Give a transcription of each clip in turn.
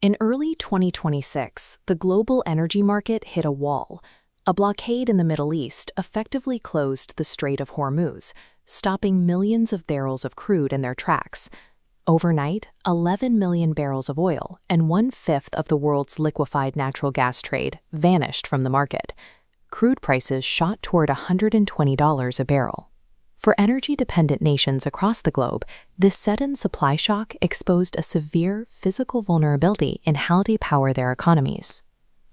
In early 2026, the global energy market hit a wall. A blockade in the Middle East effectively closed the Strait of Hormuz, stopping millions of barrels of crude in their tracks. Overnight, 11 million barrels of oil and 1/5 of the world's liquefied natural gas trade vanished from the market. Crude prices shot toward $120 a barrel. For energy-dependent nations across the globe, this sudden supply shock exposed a severe physical vulnerability in how they power their economies.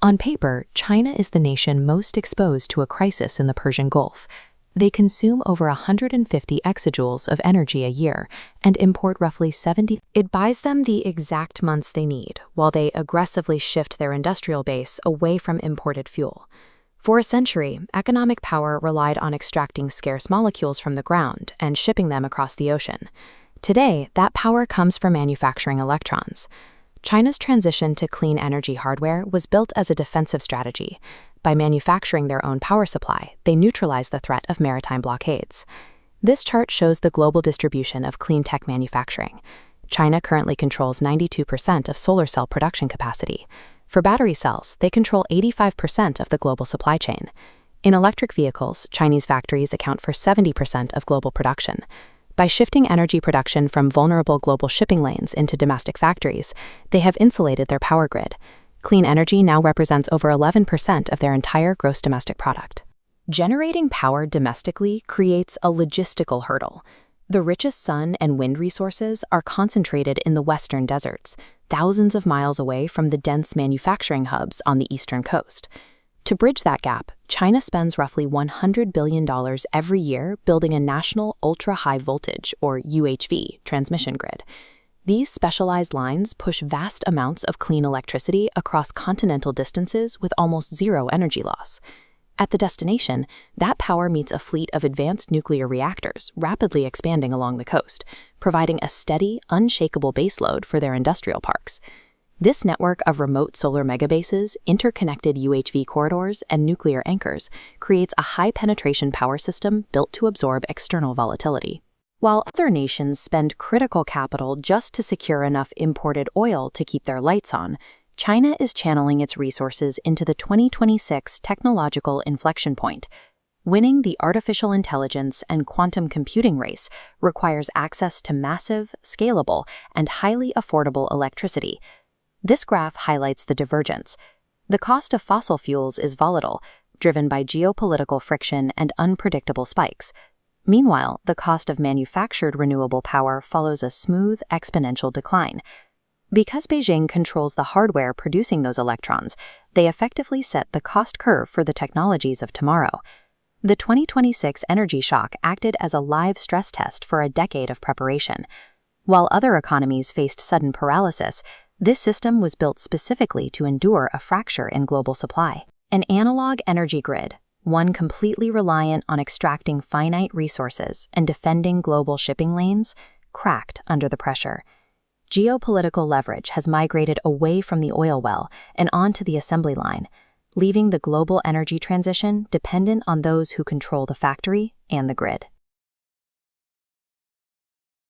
On paper, China is the nation most exposed to a crisis in the Persian Gulf. They consume over 150 exajoules of energy a year and import roughly 70. It buys them the exact months they need, while they aggressively shift their industrial base away from imported fuel. For a century, economic power relied on extracting scarce molecules from the ground and shipping them across the ocean. Today, that power comes from manufacturing electrons. China's transition to clean energy hardware was built as a defensive strategy. By manufacturing their own power supply, they neutralized the threat of maritime blockades. This chart shows the global distribution of clean tech manufacturing. China currently controls 92% of solar cell production capacity. For battery cells, they control 85% of the global supply chain. In electric vehicles, Chinese factories account for 70% of global production. By shifting energy production from vulnerable global shipping lanes into domestic factories, they have insulated their power grid. Clean energy now represents over 11% of their entire gross domestic product. Generating power domestically creates a logistical hurdle. The richest sun and wind resources are concentrated in the western deserts, thousands of miles away from the dense manufacturing hubs on the eastern coast. To bridge that gap, China spends roughly $100 billion every year building a national ultra-high voltage, or UHV, transmission grid. These specialized lines push vast amounts of clean electricity across continental distances with almost zero energy loss. At the destination, that power meets a fleet of advanced nuclear reactors rapidly expanding along the coast, providing a steady, unshakable baseload for their industrial parks. This network of remote solar megabases, interconnected UHV corridors, and nuclear anchors creates a high-penetration power system built to absorb external volatility. While other nations spend critical capital just to secure enough imported oil to keep their lights on, China is channeling its resources into the 2026 technological inflection point. Winning the artificial intelligence and quantum computing race requires access to massive, scalable, and highly affordable electricity. This graph highlights the divergence. The cost of fossil fuels is volatile, driven by geopolitical friction and unpredictable spikes. Meanwhile, the cost of manufactured renewable power follows a smooth, exponential decline. Because Beijing controls the hardware producing those electrons, they effectively set the cost curve for the technologies of tomorrow. The 2026 energy shock acted as a live stress test for a decade of preparation. While other economies faced sudden paralysis, this system was built specifically to endure a fracture in global supply. An analog energy grid, one completely reliant on extracting finite resources and defending global shipping lanes, cracked under the pressure. Geopolitical leverage has migrated away from the oil well and onto the assembly line, leaving the global energy transition dependent on those who control the factory and the grid.